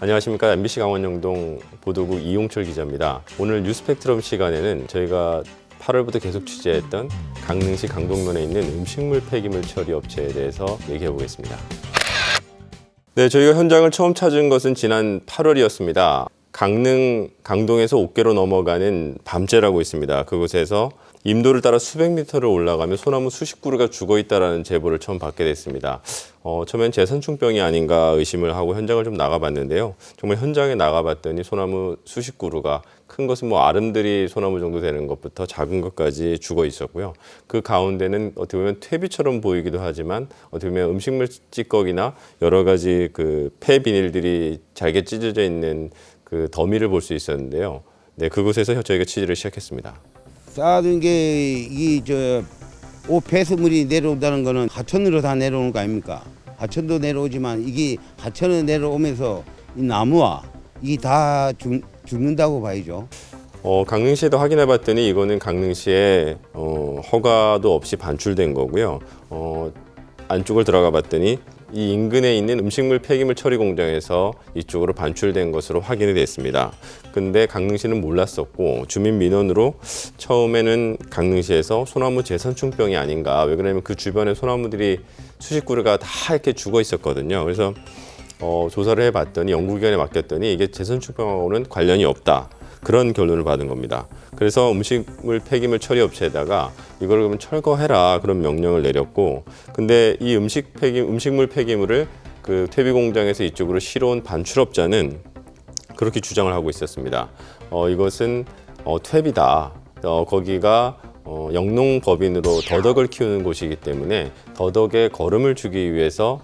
안녕하십니까. MBC 강원영동 보도국 이용철 기자입니다. 오늘 뉴스펙트럼 시간에는 저희가 8월부터 계속 취재했던 강릉시 강동면에 있는 음식물 폐기물 처리 업체에 대해서 얘기해 보겠습니다. 네, 저희가 현장을 처음 찾은 것은 지난 8월이었습니다. 강릉 강동에서 옥계로 넘어가는 밤제라고 있습니다. 그곳에서 임도를 따라 수백 미터를 올라가면 소나무 수십 그루가 죽어 있다라는 제보를 처음 받게 됐습니다. 처음엔 재선충병이 아닌가 의심을 하고 현장을 좀 나가봤는데요. 정말 현장에 나가봤더니 소나무 수십 그루가 큰 것은 아름드리 소나무 정도 되는 것부터 작은 것까지 죽어 있었고요. 그 가운데는 어떻게 보면 퇴비처럼 보이기도 하지만 어떻게 보면 음식물 찌꺼기나 여러 가지 그 폐 비닐들이 잘게 찢어져 있는 그 더미를 볼 수 있었는데요. 네, 그곳에서 저희가 취재를 시작했습니다. 쌓아둔 게 옷 폐수물이 내려온다는 거는 하천으로 다 내려오는 거 아닙니까? 하천도 내려오지만 이게 하천으로 내려오면서 이 나무와 이게 다 죽는다고 봐야죠. 강릉시에도 확인해 봤더니 이거는 강릉시에 허가도 없이 반출된 거고요. 안쪽을 들어가 봤더니 이 인근에 있는 음식물 폐기물 처리 공장에서 이쪽으로 반출된 것으로 확인이 됐습니다. 근데 강릉시는 몰랐었고 주민 민원으로 처음에는 강릉시에서 소나무 재선충병이 아닌가, 왜 그러냐면 그 주변에 소나무들이 수십 그루가 다 이렇게 죽어 있었거든요. 그래서 조사를 해봤더니 연구기관에 맡겼더니 이게 재선충병하고는 관련이 없다, 그런 결론을 받은 겁니다. 그래서 음식물 폐기물 처리 업체에다가 이걸 그러면 철거해라, 그런 명령을 내렸고, 근데 이 음식물 폐기물을 그 퇴비 공장에서 이쪽으로 실어온 반출업자는 그렇게 주장을 하고 있었습니다. 이것은 퇴비다. 거기가 영농법인으로 더덕을 키우는 곳이기 때문에 더덕에 거름을 주기 위해서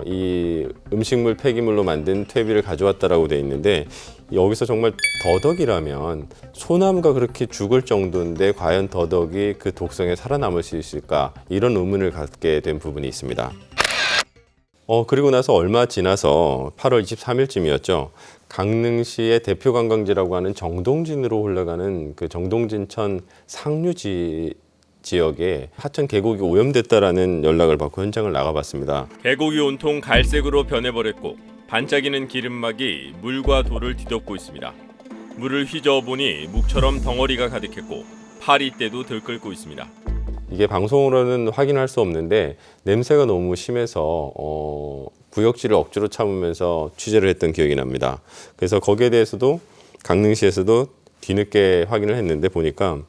이 음식물 폐기물로 만든 퇴비를 가져왔다라고 돼 있는데, 여기서 정말 더덕이라면 소나무가 그렇게 죽을 정도인데 과연 더덕이 그 독성에 살아남을 수 있을까, 이런 의문을 갖게 된 부분이 있습니다. 그리고 나서 얼마 지나서 8월 23일쯤이었죠. 강릉시의 대표 관광지라고 하는 정동진으로 흘러가는 그 정동진천 상류지 지역에 하천 계곡이 오염됐다라는 연락을 받고 현장을 나가봤습니다. 계곡이 온통 갈색으로 변해버렸고 반짝이는 기름막이 물과 돌을 뒤덮고 있습니다. 물을 휘저어보니 묵처럼 덩어리가 가득했고 파리떼도 들끓고 있습니다. 이게 방송으로는 확인할 수 없는데 냄새가 너무 심해서 구역질을 억지로 참으면서 취재를 했던 기억이 납니다. 그래서 거기에 대해서도 강릉시에서도 뒤늦게 확인을 했는데 보니까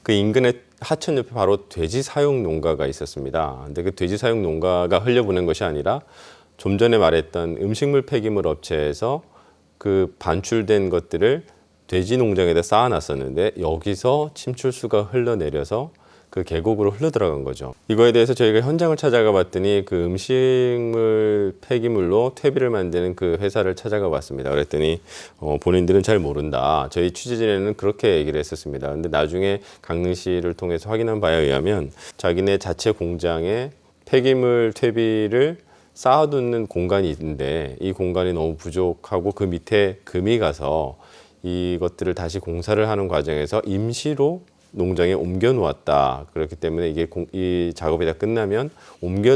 그 인근에 하천 옆에 바로 돼지 사육 농가가 있었습니다. 근데 그 돼지 사육 농가가 흘려보낸 것이 아니라 좀 전에 말했던 음식물 폐기물 업체에서 그 반출된 것들을 돼지 농장에다 쌓아놨었는데 여기서 침출수가 흘러내려서 그 계곡으로 흘러들어간 거죠. 이거에 대해서 저희가 현장을 찾아가 봤더니 그 음식물 폐기물로 퇴비를 만드는 그 회사를 찾아가 봤습니다. 그랬더니 본인들은 잘 모른다. 저희 취재진에는 그렇게 얘기를 했었습니다. 근데 나중에 강릉시를 통해서 확인한 바에 의하면 자기네 자체 공장에 폐기물 퇴비를 쌓아두는 공간이 있는데 이 공간이 너무 부족하고 그 밑에 금이 가서 이것들을 다시 공사를 하는 과정에서 임시로 농장에 옮겨 놓았다. 그렇기 때문에 이 작업이 다 끝나면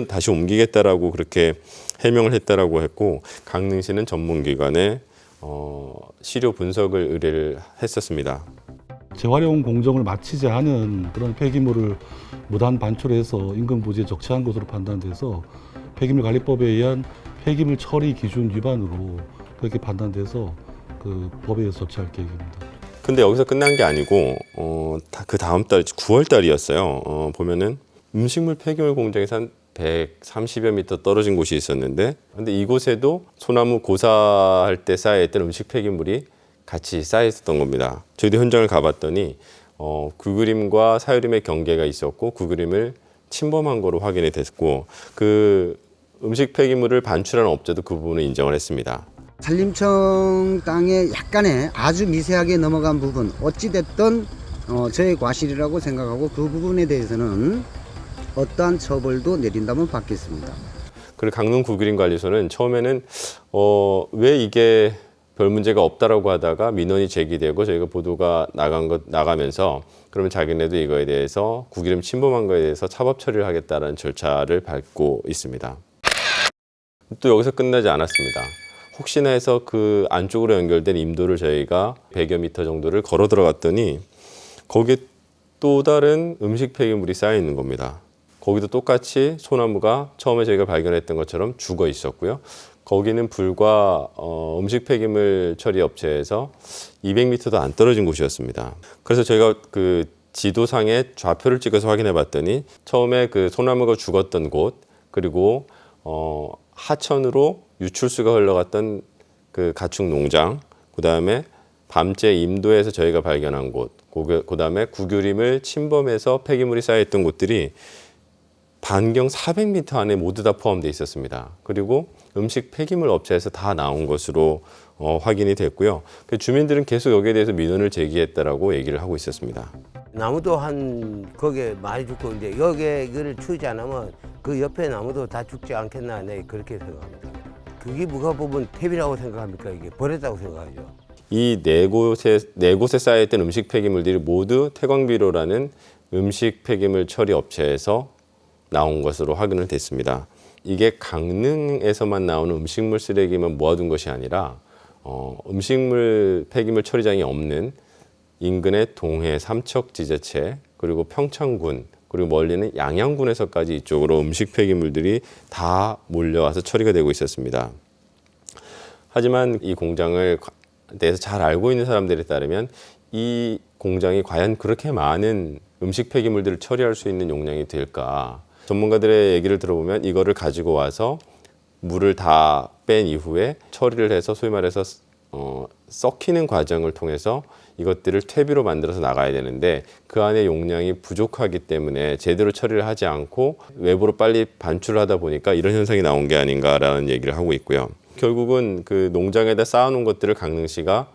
다시 옮기겠다라고 그렇게 해명을 했다라고 했고, 강릉시는 전문기관에 시료 분석을 의뢰를 했었습니다. 재활용 공정을 마치지 않은 그런 폐기물을 무단 반출해서 인근 부지에 적재한 것으로 판단돼서 폐기물 관리법에 의한 폐기물 처리 기준 위반으로 그렇게 판단돼서 그 법에 의해서 조치할 계획입니다. 근데 여기서 끝난 게 아니고 그 다음 달 9월 달이었어요. 보면은 음식물 폐기물 공장에서 한 130여 미터 떨어진 곳이 있었는데, 근데 이곳에도 소나무 고사할 때 쌓여있던 음식 폐기물이 같이 쌓여 있었던 겁니다. 저희도 현장을 가봤더니 구그림과 사유림의 경계가 있었고 구그림을 침범한 거로 확인이 됐고, 그 음식 폐기물을 반출한 업체도 그 부분을 인정을 했습니다. 산림청 땅에 약간의 아주 미세하게 넘어간 부분, 어찌됐든 저의 과실이라고 생각하고 그 부분에 대해서는 어떠한 처벌도 내린다면 받겠습니다. 그리고 강릉 구그림관리소는 처음에는 왜 이게 별 문제가 없다라고 하다가 민원이 제기되고 저희가 보도가 나가면서 그러면 자기네도 이거에 대해서 구기름 침범한 거에 대해서 차법 처리를 하겠다는 절차를 밟고 있습니다. 또 여기서 끝나지 않았습니다. 혹시나 해서 그 안쪽으로 연결된 임도를 저희가 100여 미터 정도를 걸어 들어갔더니 거기에 또 다른 음식 폐기물이 쌓여 있는 겁니다. 거기도 똑같이 소나무가 처음에 저희가 발견했던 것처럼 죽어 있었고요. 거기는 불과 음식 폐기물 처리 업체에서 200m도 안 떨어진 곳이었습니다. 그래서 저희가 그 지도상에 좌표를 찍어서 확인해 봤더니 처음에 그 소나무가 죽었던 곳, 그리고 하천으로 유출수가 흘러갔던 그 가축 농장, 그다음에 밤제 임도에서 저희가 발견한 곳, 그다음에 구규림을 침범해서 폐기물이 쌓여있던 곳들이 반경 400m 안에 모두 다 포함되어 있었습니다. 그리고 음식 폐기물 업체에서 다 나온 것으로 확인이 됐고요. 그 주민들은 계속 여기에 대해서 민원을 제기했다라고 얘기를 하고 있었습니다. 나무도 한 거기에 많이 죽고 이제 여기에 이거를 치우지 않으면 그 옆에 나무도 다 죽지 않겠나, 네, 그렇게 생각합니다. 그게 누가 보면 탭이라고 생각합니까? 이게 버렸다고 생각하죠. 이 네 곳에 쌓여있던 음식 폐기물들이 모두 태광비료라는 음식 폐기물 처리 업체에서 나온 것으로 확인을 됐습니다. 이게 강릉에서만 나오는 음식물 쓰레기만 모아둔 것이 아니라 음식물 폐기물 처리장이 없는 인근의 동해, 삼척 지자체, 그리고 평창군, 그리고 멀리는 양양군에서까지 이쪽으로 음식 폐기물들이 다 몰려와서 처리가 되고 있었습니다. 하지만 이 공장을 대해서 잘 알고 있는 사람들에 따르면 이 공장이 과연 그렇게 많은 음식 폐기물들을 처리할 수 있는 용량이 될까? 전문가들의 얘기를 들어보면 이거를 가지고 와서 물을 다 뺀 이후에 처리를 해서 소위 말해서 썩히는 과정을 통해서 이것들을 퇴비로 만들어서 나가야 되는데 그 안에 용량이 부족하기 때문에 제대로 처리를 하지 않고 외부로 빨리 반출하다 보니까 이런 현상이 나온 게 아닌가라는 얘기를 하고 있고요. 결국은 그 농장에다 쌓아놓은 것들을 강릉시가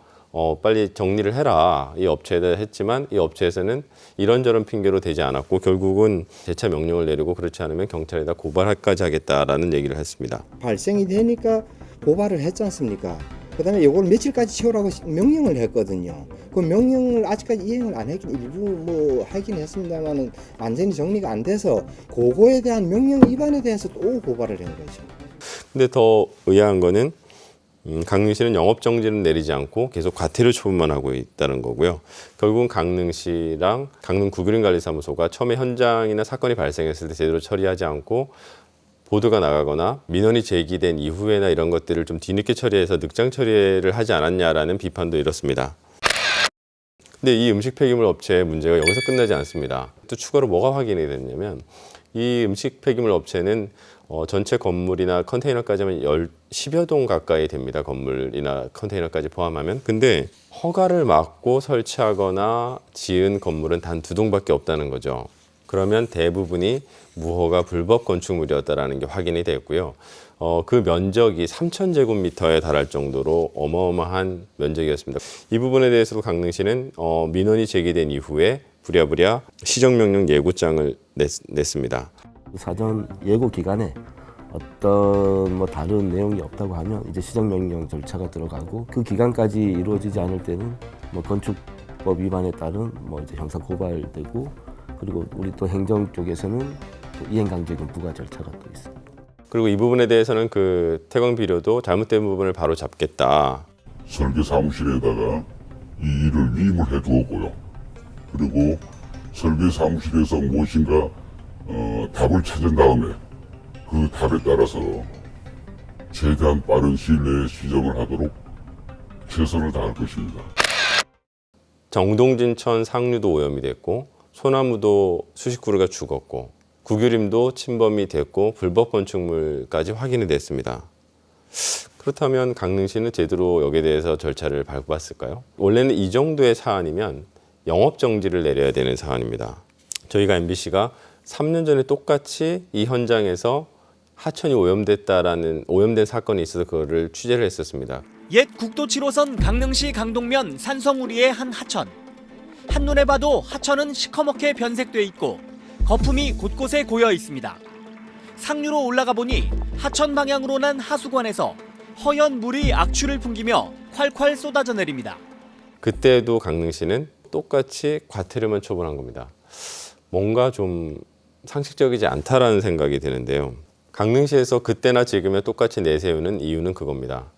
빨리 정리를 해라 이 업체에다 했지만 이 업체에서는 이런저런 핑계로 되지 않았고 결국은 재차 명령을 내리고 그렇지 않으면 경찰에다 고발까지 하겠다라는 얘기를 했습니다. 발생이 되니까 고발을 했지 않습니까? 그다음에 이걸 며칠까지 치우라고 명령을 했거든요. 그 명령을 아직까지 이행을 안 했긴 일부 뭐 하긴 했습니다만은 완전히 정리가 안 돼서 그거에 대한 명령 위반에 대해서 또 고발을 한 거죠. 근데 더 의아한 거는 강릉시는 영업정지는 내리지 않고 계속 과태료 처분만 하고 있다는 거고요. 결국은 강릉시랑 강릉구규림관리사무소가 처음에 현장이나 사건이 발생했을 때 제대로 처리하지 않고 보도가 나가거나 민원이 제기된 이후에나 이런 것들을 좀 뒤늦게 처리해서 늑장 처리를 하지 않았냐라는 비판도 이렇습니다. 근데 이 음식 폐기물 업체의 문제가 여기서 끝나지 않습니다. 또 추가로 뭐가 확인이 됐냐면 이 음식 폐기물 업체는 전체 건물이나 컨테이너까지만 10여 동 가까이 됩니다. 건물이나 컨테이너까지 포함하면. 근데 허가를 받고 설치하거나 지은 건물은 단 2동밖에 없다는 거죠. 그러면 대부분이 무허가 불법 건축물이었다는 게 확인이 됐고요. 그 면적이 3,000제곱미터에 달할 정도로 어마어마한 면적이었습니다. 이 부분에 대해서도 강릉시는 민원이 제기된 이후에 부랴부랴 시정명령 예고장을 냈습니다. 사전 예고 기간에 어떤 뭐 다른 내용이 없다고 하면 이제 시정명령 절차가 들어가고 그 기간까지 이루어지지 않을 때는 뭐 건축법 위반에 따른 뭐 이제 형사 고발되고 그리고 우리 또 행정 쪽에서는 또 이행강제금 부과 절차가 또 있습니다. 그리고 이 부분에 대해서는 그 태광비료도 잘못된 부분을 바로 잡겠다. 설계 사무실에다가 이 일을 위임을 해두었고요. 그리고 설계 사무실에서 무엇인가 답을 찾은 다음에 그 답에 따라서 최대한 빠른 시일 내에 시정을 하도록 최선을 다할 것입니다. 정동진천 상류도 오염이 됐고 소나무도 수십 그루가 죽었고 구규림도 침범이 됐고 불법 건축물까지 확인이 됐습니다. 그렇다면 강릉시는 제대로 여기에 대해서 절차를 밟았을까요? 원래는 이 정도의 사안이면 영업정지를 내려야 되는 사안입니다. 저희가 MBC가 3년 전에 똑같이 이 현장에서 하천이 오염된 사건이 있어서 그거를 취재를 했었습니다. 옛 국도 7호선 강릉시 강동면 산성우리의 한 하천. 한눈에 봐도 하천은 시커멓게 변색돼 있고 거품이 곳곳에 고여 있습니다. 상류로 올라가 보니 하천 방향으로 난 하수관에서 허연 물이 악취를 풍기며 콸콸 쏟아져 내립니다. 그때도 강릉시는 똑같이 과태료만 처분한 겁니다. 뭔가 좀 상식적이지 않다라는 생각이 드는데요. 강릉시에서 그때나 지금에 똑같이 내세우는 이유는 그겁니다.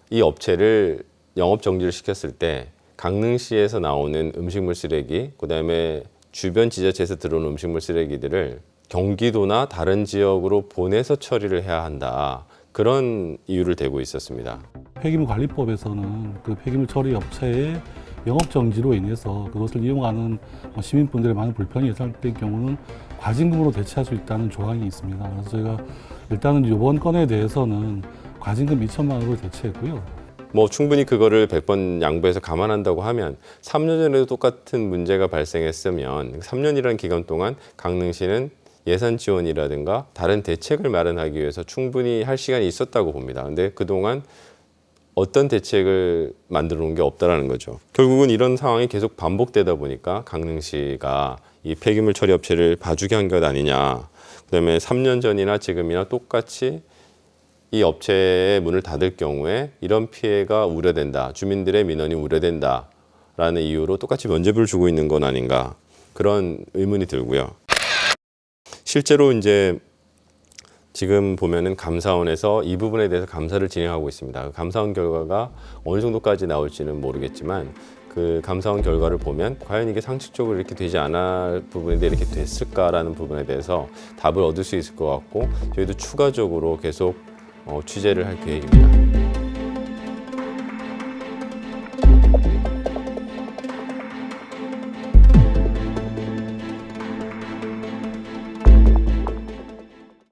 이 업체를 영업 정지를 시켰을 때 강릉시에서 나오는 음식물 쓰레기, 그다음에 주변 지자체에서 들어오는 음식물 쓰레기들을 경기도나 다른 지역으로 보내서 처리를 해야 한다. 그런 이유를 대고 있었습니다. 폐기물관리법에서는 그 폐기물 처리 업체의 영업 정지로 인해서 그것을 이용하는 시민분들의 많은 불편이 예상된 경우는 과징금으로 대체할 수 있다는 조항이 있습니다. 그래서 저희가 일단은 이번 건에 대해서는 과징금 2천만 원으로 대체했고요. 뭐 충분히 그거를 100번 양보해서 감안한다고 하면 3년 전에도 똑같은 문제가 발생했으면 3년이라는 기간 동안 강릉시는 예산 지원이라든가 다른 대책을 마련하기 위해서 충분히 할 시간이 있었다고 봅니다. 근데 그동안 어떤 대책을 만들어 놓은 게 없다라는 거죠. 결국은 이런 상황이 계속 반복되다 보니까 강릉시가 이 폐기물 처리 업체를 봐주게 한 것 아니냐. 그다음에 3년 전이나 지금이나 똑같이 이 업체의 문을 닫을 경우에 이런 피해가 우려된다. 주민들의 민원이 우려된다라는 이유로 똑같이 면죄부를 주고 있는 건 아닌가. 그런 의문이 들고요. 실제로 이제 지금 보면은 감사원에서 이 부분에 대해서 감사를 진행하고 있습니다. 감사원 결과가 어느 정도까지 나올지는 모르겠지만 그 감사원 결과를 보면 과연 이게 상식적으로 이렇게 되지 않을 부분인데 이렇게 됐을까라는 부분에 대해서 답을 얻을 수 있을 것 같고 저희도 추가적으로 계속 취재를 할 계획입니다.